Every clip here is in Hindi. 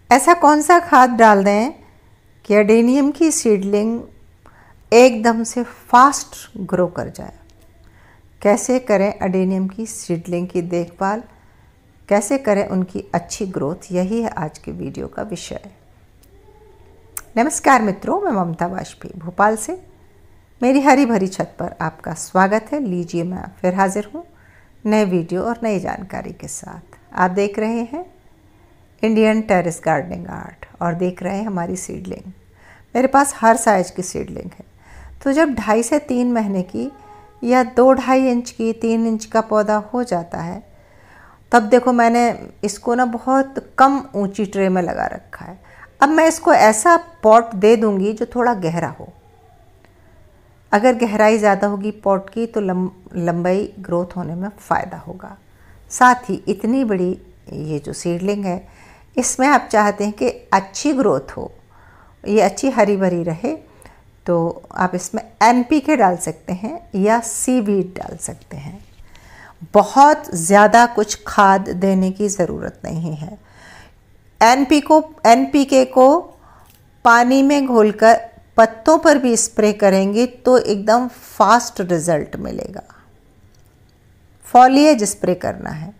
ऐसा कौन सा खाद डाल दें कि एडेनियम की सीडलिंग एकदम से फास्ट ग्रो कर जाए। कैसे करें एडेनियम की सीडलिंग की देखभाल, कैसे करें उनकी अच्छी ग्रोथ, यही है आज के वीडियो का विषय। नमस्कार मित्रों, मैं ममता वाजपेयी भोपाल से मेरी हरी भरी छत पर आपका स्वागत है। लीजिए, मैं फिर हाजिर हूँ नए वीडियो और नई जानकारी के साथ। आप देख रहे हैं इंडियन टेरेस गार्डनिंग आर्ट और देख रहे हैं हमारी सीडलिंग। मेरे पास हर साइज की सीडलिंग है। तो जब 2.5 से 3 महीने की या 2-2.5 इंच की 3 इंच का पौधा हो जाता है, तब देखो मैंने इसको ना बहुत कम ऊंची ट्रे में लगा रखा है। अब मैं इसको ऐसा पॉट दे दूंगी जो थोड़ा गहरा हो। अगर गहराई ज़्यादा होगी पॉट की तो लंबाई ग्रोथ होने में फ़ायदा होगा। साथ ही इतनी बड़ी ये जो सीडलिंग है, इसमें आप चाहते हैं कि अच्छी ग्रोथ हो, ये अच्छी हरी भरी रहे, तो आप इसमें NPK डाल सकते हैं या सीवीड डाल सकते हैं। बहुत ज़्यादा कुछ खाद देने की ज़रूरत नहीं है। NPK को पानी में घोलकर पत्तों पर भी स्प्रे करेंगे तो एकदम फास्ट रिजल्ट मिलेगा। फॉलिएज स्प्रे करना है।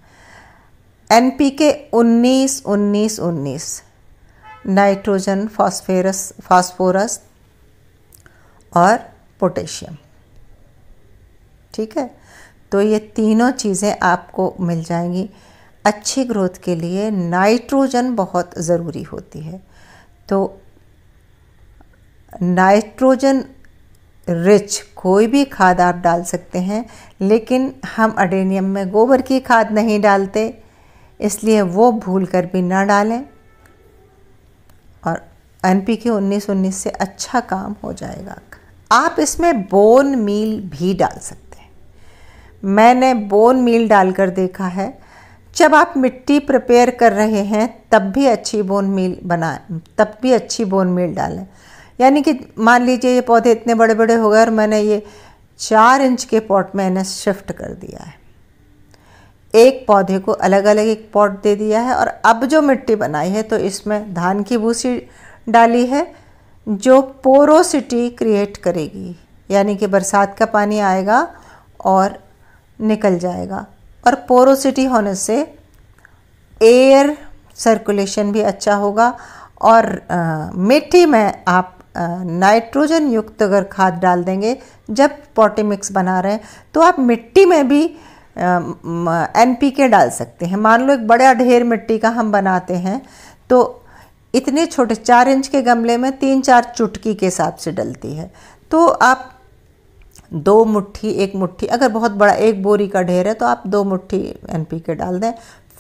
NPK 19-19-19, नाइट्रोजन, फास्फोरस और पोटेशियम। ठीक है, तो ये तीनों चीज़ें आपको मिल जाएंगी। अच्छी ग्रोथ के लिए नाइट्रोजन बहुत ज़रूरी होती है, तो नाइट्रोजन रिच कोई भी खाद आप डाल सकते हैं, लेकिन हम एडेनियम में गोबर की खाद नहीं डालते, इसलिए वो भूल कर भी ना डालें। और NPK 19-19 से अच्छा काम हो जाएगा। आप इसमें बोन मील भी डाल सकते हैं। मैंने बोन मील डालकर देखा है। जब आप मिट्टी प्रिपेयर कर रहे हैं तब भी अच्छी बोन मील बनाएं, तब भी अच्छी बोन मील डालें। यानी कि मान लीजिए ये पौधे इतने बड़े बड़े हो गए और मैंने ये 4 इंच के पॉट में इन्हें शिफ्ट कर दिया है। एक पौधे को अलग अलग एक पॉट दे दिया है और अब जो मिट्टी बनाई है तो इसमें धान की भूसी डाली है जो पोरोसिटी क्रिएट करेगी, यानी कि बरसात का पानी आएगा और निकल जाएगा। और पोरोसिटी होने से एयर सर्कुलेशन भी अच्छा होगा। और मिट्टी में आप नाइट्रोजन युक्त अगर खाद डाल देंगे, जब पॉटी मिक्स बना रहे हैं तो आप मिट्टी में भी NPK डाल सकते हैं। मान लो एक बड़ा ढेर मिट्टी का हम बनाते हैं तो इतने छोटे 4 इंच के गमले में 3-4 चुटकी के हिसाब से डलती है। तो आप 2 मुट्ठी, 1 मुट्ठी, अगर बहुत बड़ा 1 बोरी का ढेर है तो आप 2 मुट्ठी NPK डाल दें।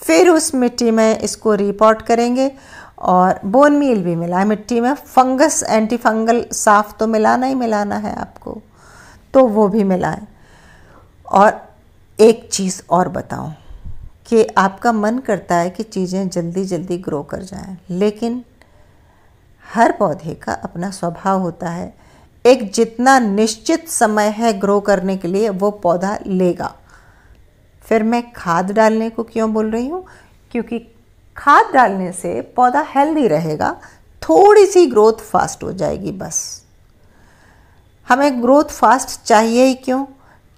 फिर उस मिट्टी में इसको रीपॉट करेंगे और बोन मील भी मिलाएं मिट्टी में। फंगस एंटी फंगल साफ तो मिलाना ही मिलाना है आपको, तो वो भी मिलाएं। और एक चीज़ और बताऊं कि आपका मन करता है कि चीज़ें जल्दी जल्दी ग्रो कर जाएं, लेकिन हर पौधे का अपना स्वभाव होता है। एक जितना निश्चित समय है ग्रो करने के लिए वो पौधा लेगा। फिर मैं खाद डालने को क्यों बोल रही हूँ? क्योंकि खाद डालने से पौधा हेल्दी रहेगा, थोड़ी सी ग्रोथ फास्ट हो जाएगी बस। हमें ग्रोथ फास्ट चाहिए ही क्यों?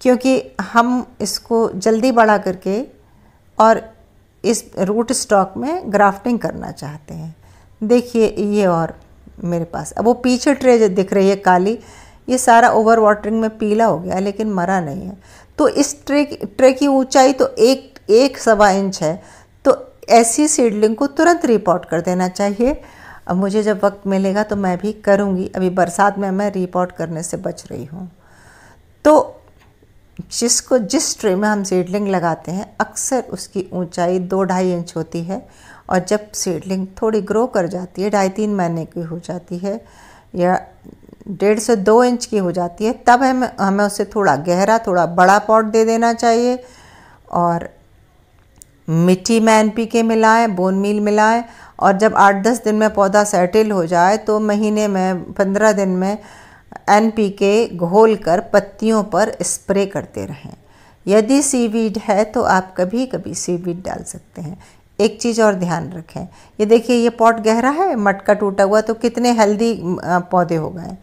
क्योंकि हम इसको जल्दी बड़ा करके और इस रूट स्टॉक में ग्राफ्टिंग करना चाहते हैं। देखिए ये, और मेरे पास अब वो पीछे ट्रे जो दिख रही है काली, ये सारा ओवर वाटरिंग में पीला हो गया लेकिन मरा नहीं है। तो इस ट्रे की ऊंचाई तो 1-1.25 इंच है। तो ऐसी सीडलिंग को तुरंत रिपॉट कर देना चाहिए। अब मुझे जब वक्त मिलेगा तो मैं भी करूँगी। अभी बरसात में मैं रिपॉट करने से बच रही हूँ। तो जिस ट्रे में हम सीडलिंग लगाते हैं अक्सर उसकी ऊंचाई 2-2.5 इंच होती है। और जब सीडलिंग थोड़ी ग्रो कर जाती है, 2.5-3 महीने की हो जाती है या 1.5 से 2 इंच की हो जाती है, तब हमें उसे थोड़ा गहरा, थोड़ा बड़ा पॉट दे देना चाहिए। और मिट्टी में NPK मिलाएं, बोन मील मिलाएं। और जब 8-10 दिन में पौधा सेटल हो जाए तो महीने में 15 दिन में NPK घोल कर पत्तियों पर स्प्रे करते रहें। यदि सीवीड है तो आप कभी कभी सीवीड डाल सकते हैं। एक चीज़ और ध्यान रखें, ये देखिए ये पॉट गहरा है, मटका टूटा हुआ, तो कितने हेल्दी पौधे हो गए।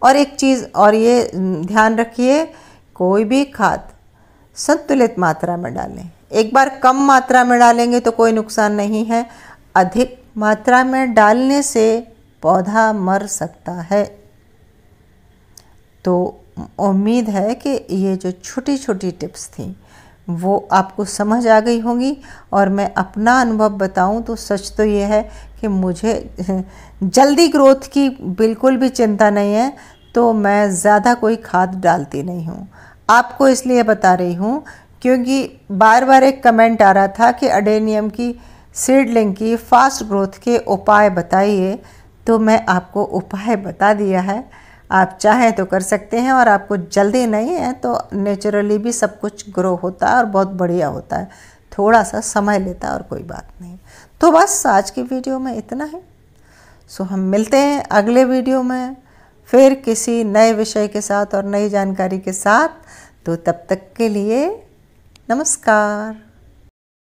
और एक चीज़ और ये ध्यान रखिए, कोई भी खाद संतुलित मात्रा में डालें। एक बार कम मात्रा में डालेंगे तो कोई नुकसान नहीं है, अधिक मात्रा में डालने से पौधा मर सकता है। तो उम्मीद है कि ये जो छोटी छोटी टिप्स थी वो आपको समझ आ गई होंगी। और मैं अपना अनुभव बताऊं तो सच तो ये है कि मुझे जल्दी ग्रोथ की बिल्कुल भी चिंता नहीं है, तो मैं ज़्यादा कोई खाद डालती नहीं हूँ। आपको इसलिए बता रही हूँ क्योंकि बार बार एक कमेंट आ रहा था कि अडेनियम की सीडलिंग की फास्ट ग्रोथ के उपाय बताइए, तो मैं आपको उपाय बता दिया है। आप चाहें तो कर सकते हैं, और आपको जल्दी नहीं है तो नेचुरली भी सब कुछ ग्रो होता है और बहुत बढ़िया होता है, थोड़ा सा समय लेता है और कोई बात नहीं। तो बस आज की वीडियो में इतना ही। सो हम मिलते हैं अगले वीडियो में फिर किसी नए विषय के साथ और नई जानकारी के साथ। तो तब तक के लिए नमस्कार।